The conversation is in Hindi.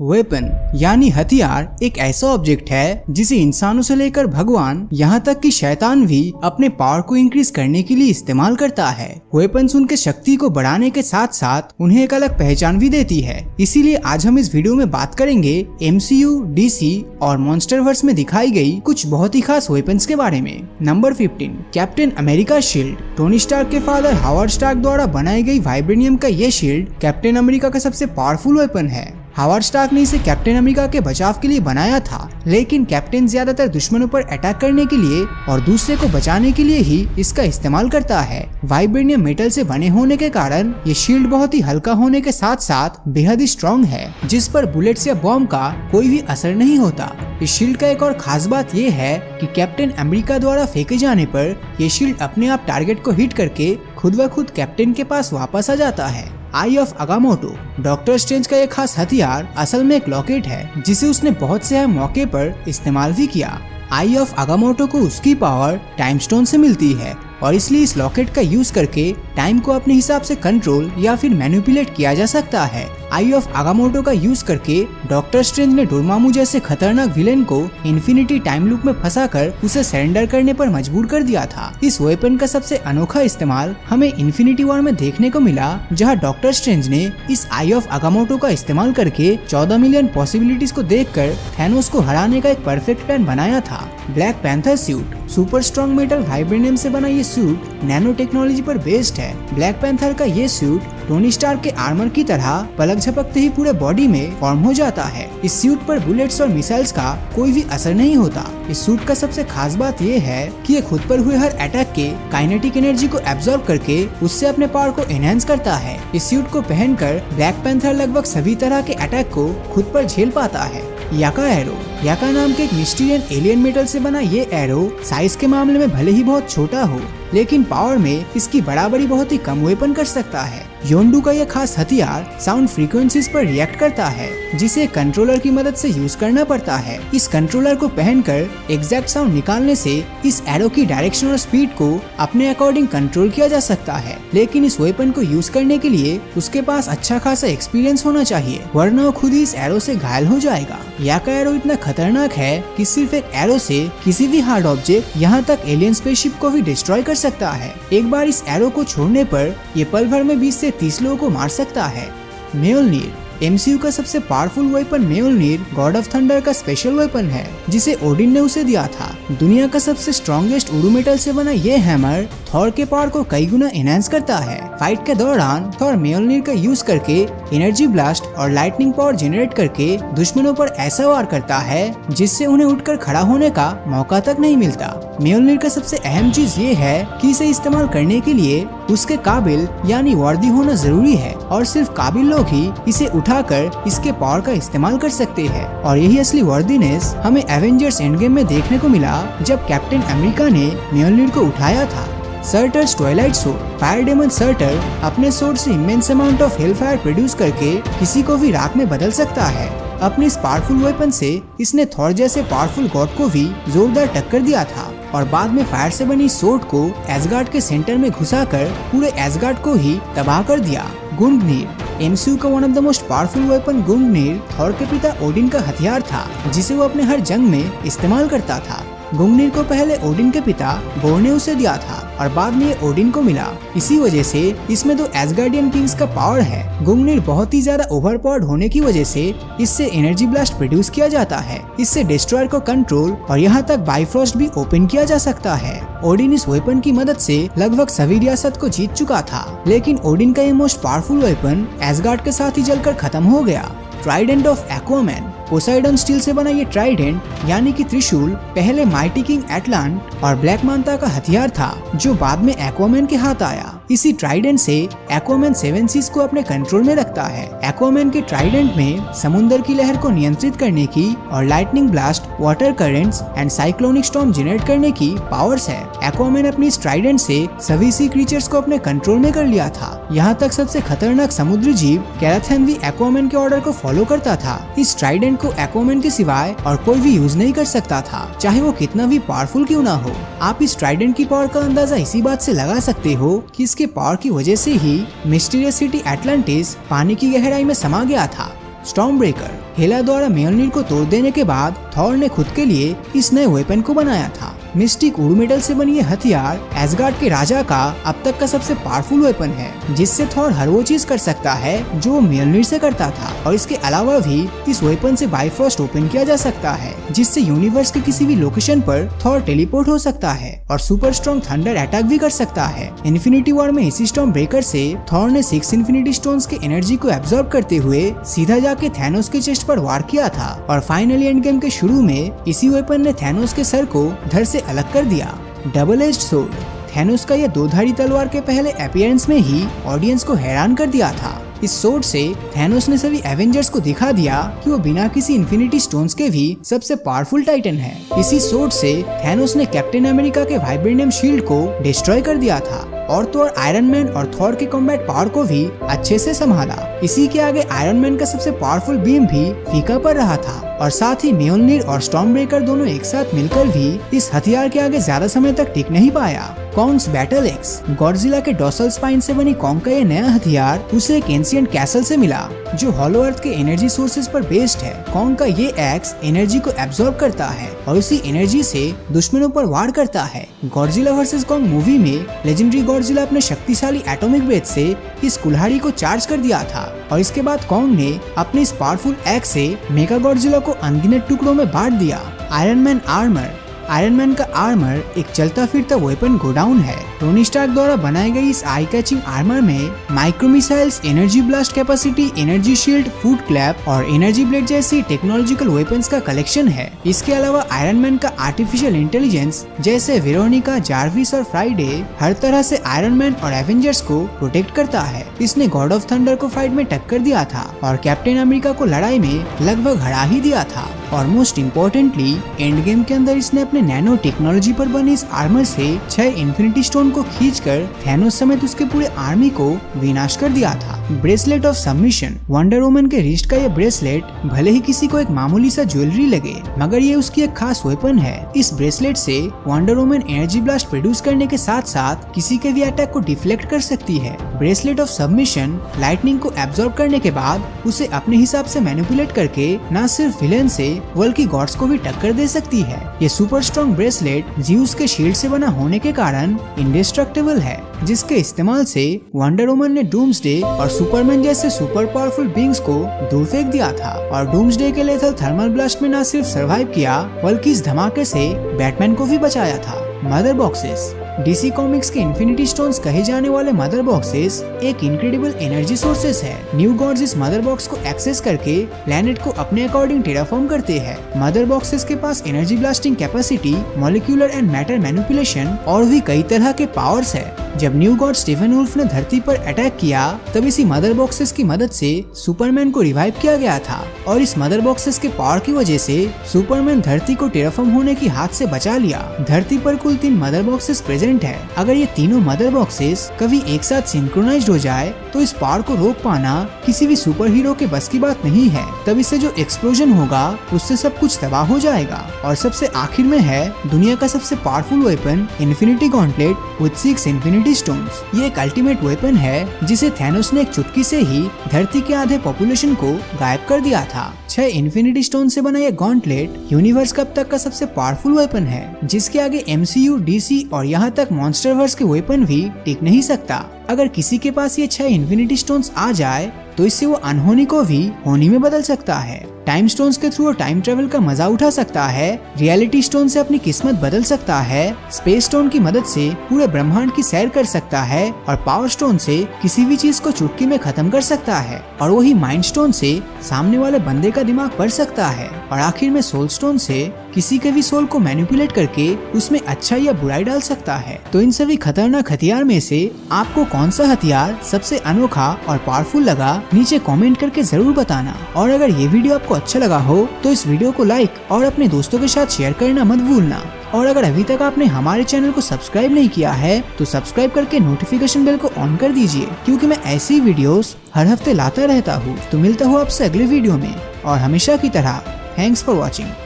वेपन यानी हथियार एक ऐसा ऑब्जेक्ट है जिसे इंसानों से लेकर भगवान यहाँ तक कि शैतान भी अपने पावर को इंक्रीज करने के लिए इस्तेमाल करता है। वेपन्स उनके शक्ति को बढ़ाने के साथ साथ उन्हें एक अलग पहचान भी देती है। इसीलिए आज हम इस वीडियो में बात करेंगे MCU, DC और मॉन्स्टरवर्स में दिखाई गई कुछ बहुत ही खास वेपन्स के बारे में। Number 15, Captain America shield. Tony Stark के फादर हावर्ड स्टार्क द्वारा बनाई गई वाइब्रेनियम का ये शील्ड कैप्टन अमेरिका का सबसे पावरफुल वेपन है। हावर्ड स्टार्क ने इसे कैप्टन अमेरिका के बचाव के लिए बनाया था, लेकिन कैप्टन ज्यादातर दुश्मनों पर अटैक करने के लिए और दूसरे को बचाने के लिए ही इसका इस्तेमाल करता है। वाइब्रेनियम मेटल से बने होने के कारण ये शील्ड बहुत ही हल्का होने के साथ साथ बेहद ही स्ट्रॉन्ग है, जिस पर बुलेट्स या बॉम्ब का कोई भी असर नहीं होता। इस शील्ड का एक और खास बात ये है कि कैप्टन अमेरिका द्वारा फेंके जाने पर यह शील्ड अपने आप टारगेट को हिट करके खुद ब खुद कैप्टन के पास वापस आ जाता है। आई ऑफ अगामोटो। डॉक्टर स्ट्रेंज का एक खास हथियार असल में एक लॉकेट है जिसे उसने बहुत से अहम मौके पर इस्तेमाल भी किया। आई ऑफ अगामोटो को उसकी पावर टाइम स्टोन से मिलती है और इसलिए इस लॉकेट का यूज करके टाइम को अपने हिसाब से कंट्रोल या फिर मैनिपुलेट किया जा सकता है। आई ऑफ अगामोटो का यूज करके डॉक्टर स्ट्रेंज ने डोरमामू जैसे खतरनाक विलेन को इन्फिनिटी टाइम लूप में फंसाकर उसे सरेंडर करने पर मजबूर कर दिया था। इस वेपन का सबसे अनोखा इस्तेमाल हमें इन्फिनिटी वॉर में देखने को मिला, जहां डॉक्टर स्ट्रेंज ने इस आई ऑफ अगामोटो का इस्तेमाल करके 14 मिलियन पॉसिबिलिटीज को देखकर थैनोस को हराने का एक परफेक्ट प्लान बनाया था। Black panther suit. Super strong metal vibranium से बना ये सूट नैनो टेक्नोलॉजी पर बेस्ड है। ब्लैक पैंथर का ये सूट टोनी स्टार्क के आर्मर की तरह पलक झपकते ही पूरे बॉडी में फॉर्म हो जाता है। इस सूट पर बुलेट्स और मिसाइल्स का कोई भी असर नहीं होता। इस सूट का सबसे खास बात ये है कि ये खुद पर हुए हर अटैक के काइनेटिक एनर्जी को एब्जॉर्ब करके उससे अपने पावर को एनहांस करता है। इस सूट को पहनकर ब्लैक पैंथर लगभग सभी तरह के अटैक को खुद पर झेल पाता है। याका एरो। याका नाम के एक मिस्टीरियन एलियन मेटल से बना ये एरो साइज के मामले में भले ही बहुत छोटा हो, लेकिन पावर में इसकी बराबरी बहुत ही कम वेपन कर सकता है। योंडू का यह खास हथियार साउंड फ्रीक्वेंसीज पर रिएक्ट करता है, जिसे कंट्रोलर की मदद से यूज करना पड़ता है। इस कंट्रोलर को पहनकर एग्जैक्ट साउंड निकालने से इस एरो की डायरेक्शन और स्पीड को अपने अकॉर्डिंग कंट्रोल किया जा सकता है, लेकिन इस वेपन को यूज करने के लिए उसके पास अच्छा खासा एक्सपीरियंस होना चाहिए, वरना वो खुद ही इस एरो से घायल हो जाएगा। याका एरो इतना खतरनाक है कि सिर्फ एक एरो से किसी भी हार्ड ऑब्जेक्ट, यहाँ तक एलियन स्पेसशिप को भी डिस्ट्रॉय कर सकता है। एक बार इस एरो को छोड़ने पर ये पल भर में 20 से 30 लोगों को मार सकता है। म्योल्निर। MCU का सबसे powerful weapon Mjolnir god of thunder का स्पेशल वेपन है, जिसे ओडिन ने उसे दिया था। दुनिया का सबसे स्ट्रॉन्गेस्ट उडू मेटल से बना ये हैमर थॉर के पावर को कई गुना एनहांस करता है। फाइट के दौरान थॉर म्योल्निर का यूज करके एनर्जी ब्लास्ट और लाइटनिंग पावर जनरेट करके दुश्मनों पर ऐसा वार करता है जिससे उन्हें उठकर खड़ा होने का मौका तक नहीं मिलता। म्योल्निर का सबसे अहम चीज ये है कि इसे इस्तेमाल करने के लिए उसके काबिल यानी वर्दी होना जरूरी है, और सिर्फ काबिल लोग ही इसे उठाकर इसके पावर का इस्तेमाल कर सकते हैं। और यही असली वर्दीनेस हमें एवेंजर्स एंड गेम में देखने को मिला, जब कैप्टन अमेरिका ने म्योल्निर को उठाया था। Surtur's twilight sword. Fire demon Surtur अपने सोर्ड से immense amount of hell fire produce करके किसी को भी राख में बदल सकता है। अपने इस पावरफुल वेपन से इसने थॉर जैसे पावरफुल गॉड को भी जोरदार टक्कर दिया था, और बाद में फायर से बनी सोर्ड को एसगार्ड के सेंटर में घुसाकर पूरे एसगार्ड को ही तबाह कर दिया। गुंगनीर। MCU का one of the most powerful weapon Gungnir Thor के पिता ओडिन का हथियार था, जिसे वो अपने हर जंग में इस्तेमाल करता था। गुंगनीर को पहले ओडिन के पिता बोर ने उसे दिया था और बाद में ये ओडिन को मिला। इसी वजह से इसमें 2 एसगार्डियन किंग्स का पावर है। गुंगनीर बहुत ही ज्यादा ओवरपावर्ड होने की वजह से इससे एनर्जी ब्लास्ट प्रोड्यूस किया जाता है। इससे डिस्ट्रॉयर को कंट्रोल और यहाँ तक बाइफ्रॉस्ट भी ओपन किया जा सकता है। ओडिन इस वेपन की मदद से लगभग सभी रियासत को जीत चुका था, लेकिन ओडिन का ये मोस्ट पावरफुल वेपन एसगार्ड के साथ ही जलकर खत्म हो गया। Trident of Aquaman. Poseidon steel से बना ये ट्राइडेंट यानी कि त्रिशूल पहले माइटी किंग एटलांट और ब्लैक मांता का हथियार था, जो बाद में एक्वामैन के हाथ आया। इसी ट्राइडेंट से एक्वामैन 7 सीज को अपने कंट्रोल में रखता है। एक्वामैन के ट्राइडेंट में समुद्र की लहर को नियंत्रित करने की और lightning blast, water currents and cyclonic storm generate करने की पावर्स है। एक्वामैन अपनी इस ट्राइडेंट से सभी सी क्रीचर्स को अपने कंट्रोल में कर लिया था। यहाँ तक सबसे खतरनाक समुद्री जीव कैराथन भी एक्वामैन के ऑर्डर को फॉलो करता था। इस ट्राइडेंट को एक्वामैन के सिवाय और कोई भी यूज नहीं कर सकता था, चाहे वो कितना भी पावरफुल क्यों ना हो। आप इस ट्राइडेंट की पावर का अंदाजा इसी बात से लगा सकते हो कि इसके पावर की वजह से ही मिस्टीरियस सिटी एटलांटिस पानी की गहराई में समा गया था। Storm breaker. हेला द्वारा म्योल्निर को तोड़ देने के बाद थॉर ने खुद के लिए इस नए वेपन को बनाया था। मिस्टिक वुड मेटल से बनी ये हथियार एसगार्ड के राजा का अब तक का सबसे पावरफुल वेपन है, जिससे थॉर हर वो चीज कर सकता है जो वो म्योल्निर से करता था। और इसके अलावा भी इस वेपन से बाइफरोस्ट ओपन किया जा सकता है, जिससे यूनिवर्स के किसी भी लोकेशन पर थॉर टेलीपोर्ट हो सकता है और सुपर स्ट्रॉन्ग थंडर अटैक भी कर सकता है। इन्फिनिटी वॉर में इसी स्टॉर्म ब्रेकर से थॉर ने 6 इन्फिनिटी स्टोन्स के एनर्जी को एब्जॉर्ब करते हुए सीधा जाके थैनोस के चेस्ट पर वार किया था और फाइनली एंड गेम के शुरू में इसी वेपन ने थैनोस के सर को धड़ से अलग कर दिया। Double edged sword. थैनोस का यह दो-धारी तलवार के पहले अपीयरेंस में ही ऑडियंस को हैरान कर दिया था। इस सोर्ड से थैनोस ने सभी एवेंजर्स को दिखा दिया कि वो बिना किसी इन्फिनिटी स्टोन्स के भी सबसे पावरफुल टाइटन है। इसी सोर्ड से थैनोस ने कैप्टन अमेरिका के वाइब्रेनियम शील्ड को डिस्ट्रॉय कर दिया था और तो और आयरन मैन और थॉर के कॉम्बैट पावर को भी अच्छे से संभाला। इसी के आगे आयरन मैन का सबसे पावरफुल बीम भी फीका पड़ रहा था और साथ ही म्योल्निर और स्टॉर्म ब्रेकर दोनों एक साथ मिलकर भी इस हथियार के आगे ज्यादा समय तक टिक नहीं पाया। कॉन्ग्स बैटल एक्स। गॉडजिला के डॉर्सल स्पाइन से बनी कॉन्ग का ये नया हथियार उसे एक एंशिएंट कैसल से मिला जो हॉलो अर्थ के एनर्जी सोर्सेज पर बेस्ड है। कॉन्ग का ये एक्स एनर्जी को एब्जॉर्ब करता है और उसी एनर्जी से दुश्मनों पर वार करता है। गॉडजिला वर्सेस कॉन्ग मूवी में लेजेंडरी गॉडजिला अपने शक्तिशाली एटॉमिक ब्रेथ से इस कुल्हाड़ी को चार्ज कर दिया था और इसके बाद कॉन्ग ने अपने इस पावरफुल एक्स से मेगा गॉडजिला को अनगिनत टुकड़ों में बांट दिया। Iron Man armour. Iron Man का आर्मर एक चलता फिरता वेपन गोडाउन है। टोनी स्टार्क द्वारा बनाई गई इस आई कैचिंग आर्मर में micro missiles, energy blast capacity, energy shield, foot clap और एनर्जी ब्लेड जैसी टेक्नोलॉजिकल वेपन्स का कलेक्शन है। इसके अलावा आयरन मैन का आर्टिफिशियल इंटेलिजेंस जैसे वेरोनिका, जार्विस और फ्राइडे हर तरह से आयरन मैन और एवेंजर्स को प्रोटेक्ट करता है। इसने गॉड ऑफ थंडर को फाइट में टक्कर दिया था और कैप्टन अमेरिका को लड़ाई में लगभग हरा ही दिया था। और मोस्ट इम्पोर्टेंटली एंड गेम के अंदर इसने अपने नैनो टेक्नोलॉजी पर बने इस आर्मर से 6 इन्फिनिटी स्टोन को खींचकर थैनोस समेत उसके पूरे आर्मी को विनाश कर दिया था। Bracelet of submission. Wonder woman के रिस्ट का ये ब्रेसलेट भले ही किसी को एक मामूली सा ज्वेलरी लगे, मगर ये उसकी एक खास वेपन है। इस ब्रेसलेट से wonder woman energy blast produce करने के साथ साथ किसी के भी अटैक को डिफ्लेक्ट कर सकती है। ब्रेसलेट ऑफ सबमिशन लाइटनिंग को एब्जॉर्ब करने के बाद उसे अपने हिसाब से मैनिपुलेट करके न सिर्फ विलेन से बल्कि गॉड्स को भी टक्कर दे सकती है। ये सुपर स्ट्रॉन्ग ब्रेसलेट ज़्यूस के शील्ड से बना होने के कारण इंडेस्ट्रक्टिबल है, जिसके इस्तेमाल से वंडर वुमन ने डूम्सडे और सुपरमैन जैसे सुपर पावरफुल बीइंग्स को दूर फेंक दिया था और डूम्सडे के लेथल थर्मल ब्लास्ट में न सिर्फ सरवाइव किया बल्कि इस धमाके से बैटमैन को भी बचाया था। Mother boxes. डीसी कॉमिक्स के इन्फिनिटी स्टोन्स कहे जाने वाले मदर बॉक्सेस एक इनक्रेडिबल एनर्जी सोर्सेस है। न्यू गॉड्स इस मदर बॉक्स को एक्सेस करके प्लेनेट को अपने अकॉर्डिंग टेराफॉर्म करते हैं। मदर बॉक्सेस के पास energy blasting capacity, molecular and matter manipulation और भी कई तरह के पावर्स है। जब न्यू गॉड स्टीफन वुल्फ ने धरती पर अटैक किया तब इसी मदर बॉक्सेस की मदद से सुपरमैन को रिवाइव किया गया था और इस मदर बॉक्सेस के पावर की वजह से सुपरमैन धरती को टेराफॉर्म होने की हाथ से बचा लिया। धरती पर कुल 3 मदर बॉक्सेस प्रेजेंट है। अगर ये तीनों मदर बॉक्सेस कभी एक साथ सिंक्रोनाइज्ड हो जाए तो इस पावर को रोक पाना किसी भी सुपर हीरो के बस की बात नहीं है। तब इससे जो एक्सप्लोजन होगा उससे सब कुछ तबाह हो जाएगा। और सबसे आखिर में है दुनिया का सबसे powerful weapon infinity gauntlet with 6 infinity stones. ये एक अल्टीमेट वेपन है जिसे थैनोस ने एक चुटकी से ही धरती के आधे पॉपुलेशन को गायब कर दिया था। 6 इन्फिनिटी स्टोन से बना ये गॉन्टलेट यूनिवर्स का अब तक का सबसे पावरफुल वेपन है, जिसके आगे MCU, DC और यहाँ तक मॉन्स्टरवर्स के वेपन भी टिक नहीं सकता। अगर किसी के पास ये 6 इन्फिनिटी स्टोन्स आ जाए तो इससे वो अनहोनी को भी होनी में बदल सकता है। टाइम स्टोन्स के थ्रू टाइम ट्रेवल का मजा उठा सकता है, रियलिटी स्टोन से अपनी किस्मत बदल सकता है, स्पेस स्टोन की मदद से पूरे ब्रह्मांड की सैर कर सकता है और पावर स्टोन से किसी भी चीज को चुटकी में खत्म कर सकता है और वही माइंड स्टोन से सामने वाले बंदे का दिमाग पढ़ सकता है और आखिर में सोल स्टोन से किसी के भी सोल को मैनिपुलेट करके उसमें अच्छा या बुराई डाल सकता है। तो इन सभी खतरनाक हथियार में से आपको कौन सा हथियार सबसे अनोखा और पावरफुल लगा, नीचे कमेंट करके जरूर बताना। और अगर ये वीडियो आपको अच्छा लगा हो तो इस वीडियो को लाइक और अपने दोस्तों के साथ शेयर करना मत भूलना। और अगर अभी तक आपने हमारे चैनल को सब्सक्राइब नहीं किया है तो सब्सक्राइब करके नोटिफिकेशन बेल को ऑन कर दीजिए, क्योंकि मैं ऐसी वीडियोस हर हफ्ते लाता रहता हूँ। तो मिलता हूँ आपसे अगले वीडियो में और हमेशा की तरह थैंक्स फॉर वॉचिंग।